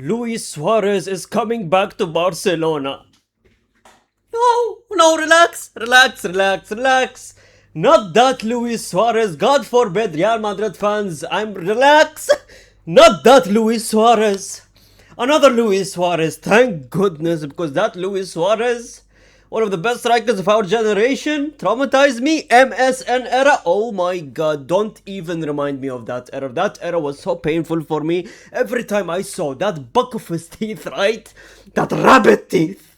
Luis Suarez is coming back to Barcelona. No, relax. Not that Luis Suarez, God forbid, Real Madrid fans, I'm relax. Not that Luis Suarez. Another Luis Suarez, thank goodness, because that Luis Suarez, one of the best strikers of our generation, traumatized me. MSN era, oh my god, don't even remind me of that era. That era was so painful for me. Every time I saw that buck of his teeth, right? That rabbit teeth.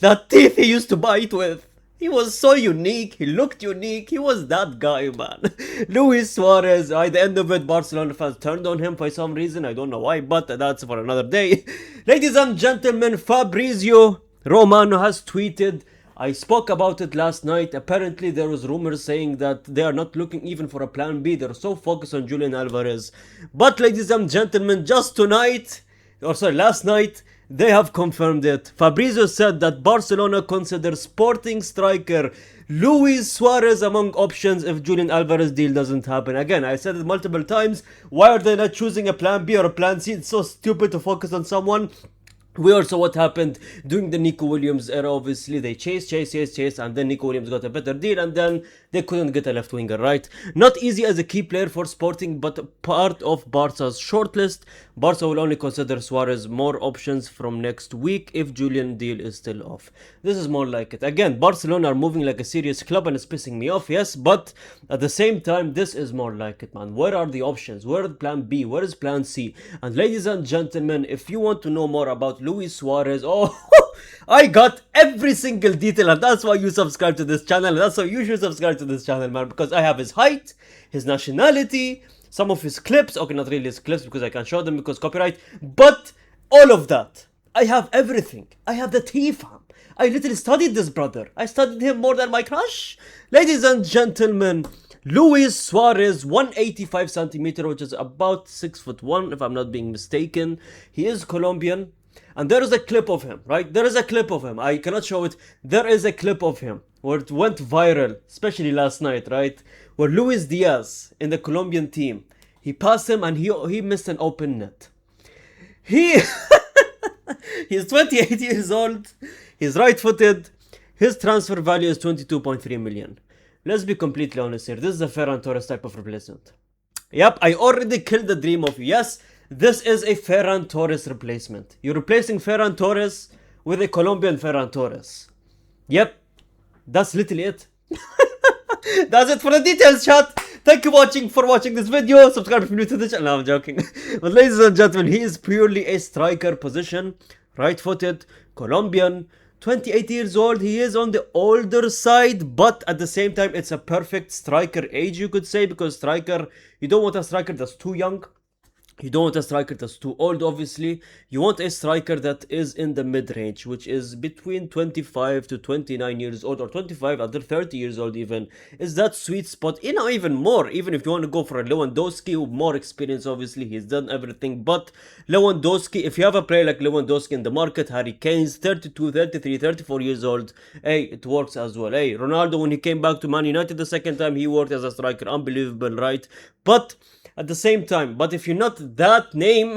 That teeth he used to bite with. He was so unique. He looked unique. He was that guy, man. Luis Suarez, at the end of it, Barcelona fans turned on him for some reason. I don't know why, but that's for another day. Ladies and gentlemen, Fabrizio Romano has tweeted. I spoke about it last night. Apparently, there was rumors saying that they are not looking even for a plan B. They're so focused on Julian Alvarez. But, ladies and gentlemen, just tonight, or sorry, last night, they have confirmed it. Fabrizio said that Barcelona considers Sporting striker Luis Suarez among options if Julian Alvarez deal doesn't happen. Again, I said it multiple times. Why are they not choosing a plan B or a plan C? It's so stupid to focus on someone. We also what happened during the Nico Williams era. Obviously they chased, and then Nico Williams got a better deal, and then they couldn't get a left winger, right? Not easy as a key player for Sporting, but part of Barca's shortlist. Barca will only consider Suarez more options from next week if Julian deal is still off. This is more like it. Again, Barcelona are moving like a serious club and it's pissing me off, yes, but at the same time, this is more like it, man. Where are the options? Where is plan B? Where is plan C? And ladies and gentlemen, if you want to know more about Luis Suarez, oh, I got every single detail, and that's why you subscribe to this channel, and that's why you should subscribe to this channel, man, because I have his height, his nationality, some of his clips, okay, not really his clips because I can't show them because copyright, but all of that. I have everything. I have the tea, fam. I literally studied this brother. I studied him more than my crush. Ladies and gentlemen, Luis Suarez, 185 centimeter, which is about 6'1", if I'm not being mistaken. He is Colombian. And there is a clip of him, right? There is a clip of him. I cannot show it. There is a clip of him where it went viral, especially last night, right? Where Luis Diaz in the Colombian team, he passed him and he missed an open net. He's 28 years old. He's right-footed. His transfer value is 22.3 million. Let's be completely honest here. This is a Ferran Torres type of replacement. Yep, I already killed the dream of you. Yes, this is a Ferran Torres replacement. You're replacing Ferran Torres with a Colombian Ferran Torres. Yep, that's literally it. That's it for the details, chat. Thank you for watching this video. Subscribe if you're new to the channel. No, I'm joking. But ladies and gentlemen, he is purely a striker position. Right-footed, Colombian, 28 years old. He is on the older side, but at the same time, it's a perfect striker age, you could say, because striker, you don't want a striker that's too young. You don't want a striker that's too old, obviously. You want a striker that is in the mid-range, which is between 25 to 29 years old, or 25 under 30 years old even. Is that sweet spot? You know, even more. Even if you want to go for a Lewandowski, with more experience, obviously. He's done everything. But Lewandowski, if you have a player like Lewandowski in the market, Harry Kane's 32, 33, 34 years old, hey, it works as well. Hey, Ronaldo, when he came back to Man United the second time, he worked as a striker. Unbelievable, right? But at the same time, but if you're not that name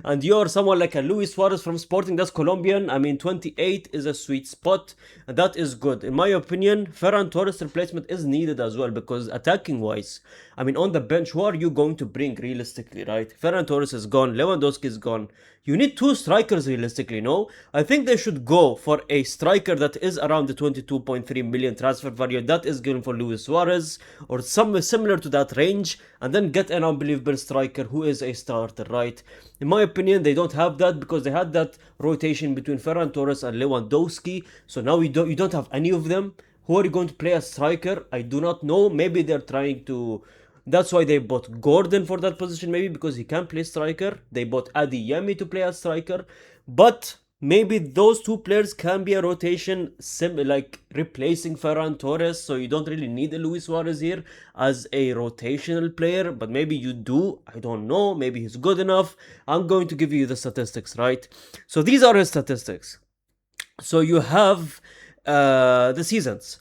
and you're someone like a Luis Suarez from Sporting that's Colombian, I mean 28 is a sweet spot and that is good. In my opinion, Ferran Torres replacement is needed as well because attacking wise, I mean on the bench, who are you going to bring realistically, right? Ferran Torres is gone, Lewandowski is gone. You need two strikers realistically, no? I think they should go for a striker that is around the 22.3 million transfer value that is given for Luis Suarez or something similar to that range, and then get an unbelievable striker who is a starter, right? In my opinion, they don't have that because they had that rotation between Ferran Torres and Lewandowski, so now you don't have any of them. Who are you going to play as striker? I do not know. Maybe they're trying to... That's why they bought Gordon for that position, maybe because he can play striker. They bought Adeyemi to play as striker. But maybe those two players can be a rotation, like replacing Ferran Torres. So you don't really need a Luis Suarez here as a rotational player. But maybe you do. I don't know. Maybe he's good enough. I'm going to give you the statistics, right? So these are his statistics. So you have the seasons.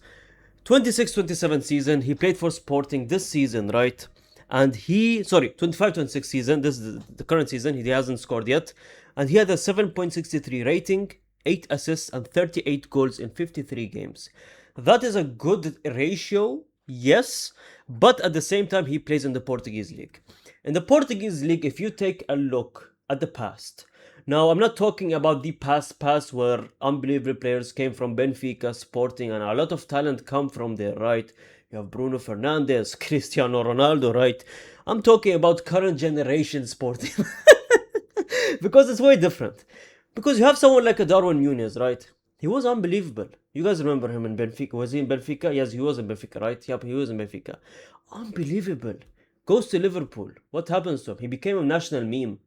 26-27 season, he played for Sporting this season, right? And 25-26 season, this is the current season, he hasn't scored yet. And he had a 7.63 rating, 8 assists, and 38 goals in 53 games. That is a good ratio, yes, but at the same time, he plays in the Portuguese league. In the Portuguese league, if you take a look at the past, now I'm not talking about the past where unbelievable players came from Benfica, Sporting, and a lot of talent come from there, right? You have Bruno Fernandes, Cristiano Ronaldo, right? I'm talking about current generation Sporting. Because it's way different. Because you have someone like a Darwin Nunez, right? He was unbelievable. You guys remember him in Benfica? Was he in Benfica? Yes, he was in Benfica, right? Yep, he was in Benfica. Unbelievable. Goes to Liverpool. What happens to him? He became a national meme.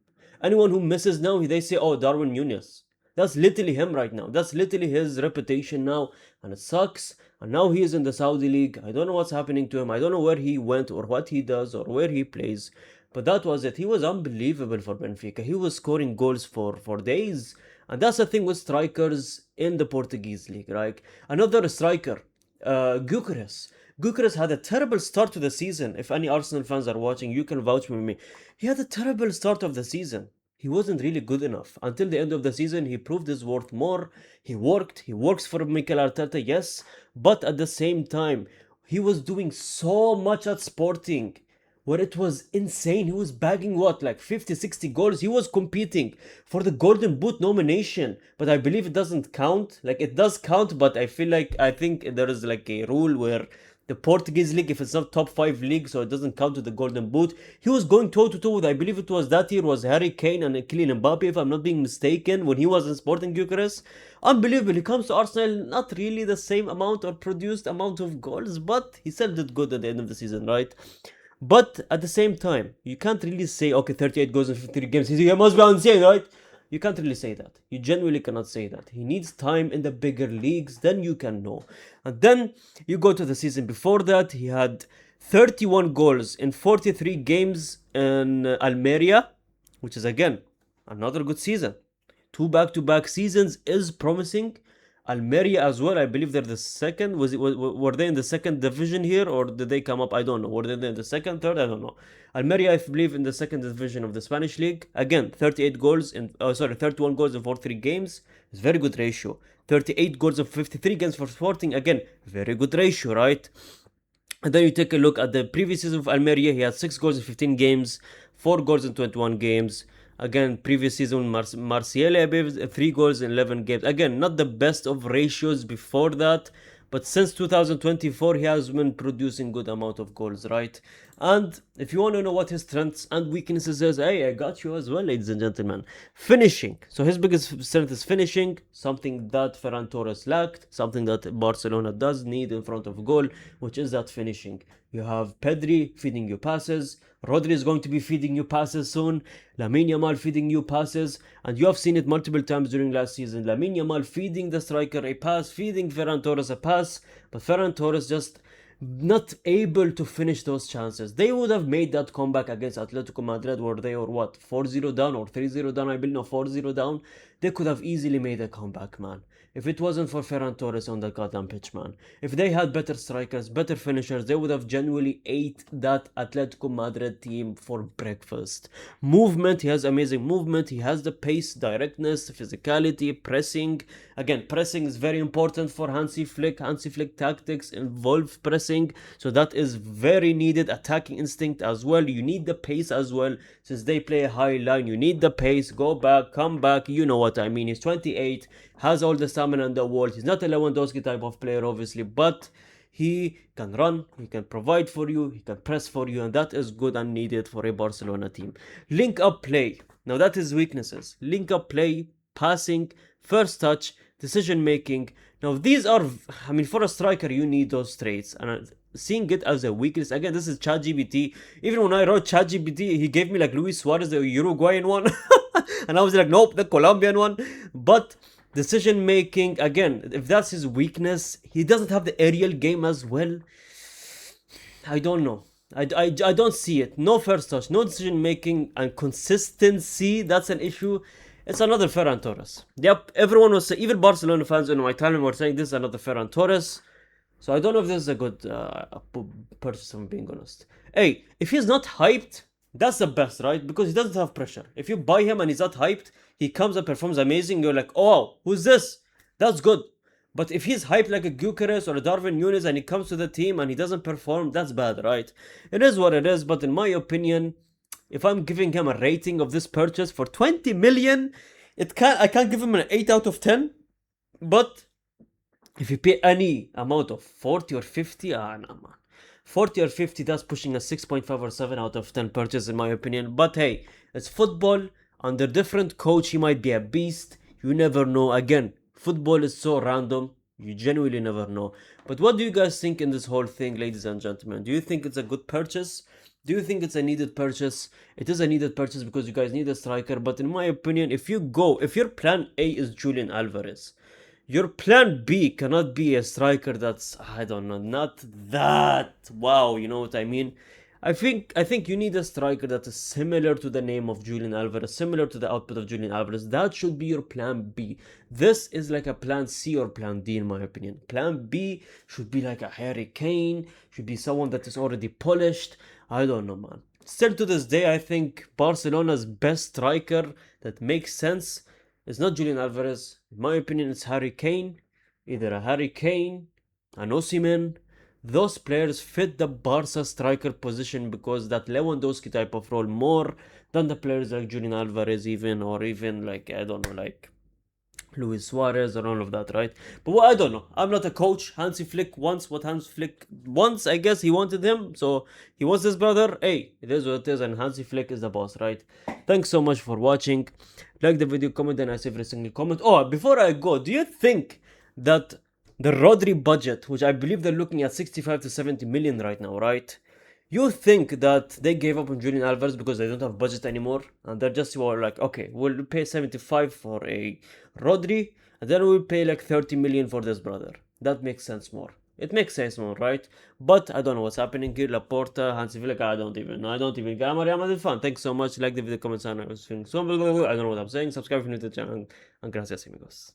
Anyone who misses now, they say, oh, Darwin Nunez. That's literally him right now. That's literally his reputation now. And it sucks. And now he is in the Saudi League. I don't know what's happening to him. I don't know where he went or what he does or where he plays. But that was it. He was unbelievable for Benfica. He was scoring goals for days. And that's the thing with strikers in the Portuguese league, right? Another striker, Gyökeres. Gyökeres had a terrible start to the season. If any Arsenal fans are watching, you can vouch for me. He had a terrible start of the season. He wasn't really good enough. Until the end of the season, he proved his worth more. He works for Mikel Arteta, yes. But at the same time, he was doing so much at Sporting where it was insane. He was bagging what, like 50, 60 goals. He was competing for the Golden Boot nomination, but I believe it doesn't count. Like it does count, but I think there is like a rule where the Portuguese league, if it's not top 5 league, so it doesn't count to the Golden Boot. He was going toe to toe with, I believe it was that year, was Harry Kane and Kylian Mbappe, if I'm not being mistaken, when he was in Sporting Bucharest. Unbelievable. He comes to Arsenal, not really the same amount or produced amount of goals, but he still did good at the end of the season, right? But at the same time, you can't really say, okay, 38 goals in 53 games. He must be insane, right? You can't really say that. You genuinely cannot say that. He needs time in the bigger leagues, then you can know. And then you go to the season before that, he had 31 goals in 43 games in Almeria, which is again another good season. 2 back-to-back seasons is promising. Almeria as well, I believe they're the second. Were they in the second division here, or did they come up? I don't know. Were they in the second, third? I don't know. Almeria, I believe, in the second division of the Spanish league. Again, 31 goals in 43 games. It's very good ratio. 38 goals in 53 games for Sporting. Again, very good ratio, right? And then you take a look at the previous season of Almeria. He had 6 goals in 15 games, 4 goals in 21 games. Again, previous season, Marseille, 3 goals in 11 games. Again, not the best of ratios before that. But since 2024, he has been producing good amount of goals, right? And if you want to know what his strengths and weaknesses is, hey, I got you as well, ladies and gentlemen. Finishing. So his biggest strength is finishing, something that Ferran Torres lacked, something that Barcelona does need in front of goal, which is that finishing. You have Pedri feeding you passes, Rodri is going to be feeding you passes soon, Lamine Yamal feeding you passes, and you have seen it multiple times during last season. Lamine Yamal feeding the striker a pass, feeding Ferran Torres a pass, but Ferran Torres just not able to finish those chances. They would have made that comeback against Atletico Madrid, where they were what, 4-0 down or 3-0 down, I believe, no, 4-0 down. They could have easily made a comeback, man. If it wasn't for Ferran Torres on the goddamn pitch, man. If they had better strikers, better finishers, they would have genuinely ate that Atletico Madrid team for breakfast. Movement, he has amazing movement. He has the pace, directness, physicality, pressing. Again, pressing is very important for Hansi Flick. Hansi Flick tactics involve pressing, so that is very needed. Attacking instinct as well. You need the pace as well. Since they play a high line, you need the pace. Go back, come back. You know what I mean. He's 28, has all the stamina in the world. He's not a Lewandowski type of player, obviously, but he can run, he can provide for you, he can press for you, and that is good and needed for a Barcelona team. Link up play. Now that is weaknesses. Link up play, passing, first touch, decision making. Now these are, I mean, for a striker, you need those traits. And seeing it as a weakness, again, this is ChatGPT. Even when I wrote ChatGPT, he gave me like Luis Suarez, the Uruguayan one. And I was like, nope, the Colombian one. But decision making, again, if that's his weakness, he doesn't have the aerial game as well. I don't know. I don't see it. No first touch, no decision making, and consistency, that's an issue. It's another Ferran Torres. Yep, everyone was saying, even Barcelona fans in my time were saying this is another Ferran Torres. So I don't know if this is a good purchase, if I'm being honest. Hey, if he's not hyped, that's the best, right? Because he doesn't have pressure. If you buy him and he's not hyped, he comes and performs amazing, you're like, oh, who's this? That's good. But if he's hyped like a Gyökeres or a Darwin Nunes and he comes to the team and he doesn't perform, that's bad, right? It is what it is, but in my opinion, if I'm giving him a rating of this purchase for 20 million, I can't give him an 8 out of 10, but if you pay any amount of 40 or 50, no man. 40 or 50, that's pushing a 6.5 or 7 out of 10 purchase in my opinion. But hey, it's football. Under different coach, he might be a beast. You never know. Again, football is so random. You genuinely never know. But what do you guys think in this whole thing, ladies and gentlemen? Do you think it's a good purchase? Do you think it's a needed purchase? It is a needed purchase because you guys need a striker. But in my opinion, if your plan A is Julian Alvarez, your plan B cannot be a striker that's, I don't know, not that wow, you know what I mean? I think you need a striker that is similar to the name of Julian Alvarez, similar to the output of Julian Alvarez. That should be your plan B. This is like a plan C or plan D in my opinion. Plan B should be like a Harry Kane, should be someone that is already polished. I don't know, man. Still to this day, I think Barcelona's best striker that makes sense is not Julian Alvarez. In my opinion, it's Harry Kane. Either a Harry Kane, an Osimhen. Those players fit the Barca striker position because that Lewandowski type of role more than the players like Julian Alvarez even, or even like, I don't know, like Luis Suarez and all of that, right? But I don't know. I'm not a coach. Hansi Flick wants what Hansi Flick wants. I guess he wanted him, so he wants his brother. Hey, it is what it is, and Hansi Flick is the boss, right? Thanks so much for watching. Like the video, comment, and I see every single comment. Oh, before I go, do you think that the Rodri budget, which I believe they're looking at 65 to 70 million right now, right? You think that they gave up on Julian Alvarez because they don't have budget anymore, and they're just were like, okay, we'll pay 75 for a Rodri, and then we'll pay like 30 million for this brother. That makes sense more. It makes sense more, right? But I don't know what's happening here. Laporta, Hansi Flick, I don't even know. I don't even get it. Fun. Thanks so much. Like the video, comments, and I don't know what I'm saying. Subscribe if you're new to the channel. And gracias, amigos.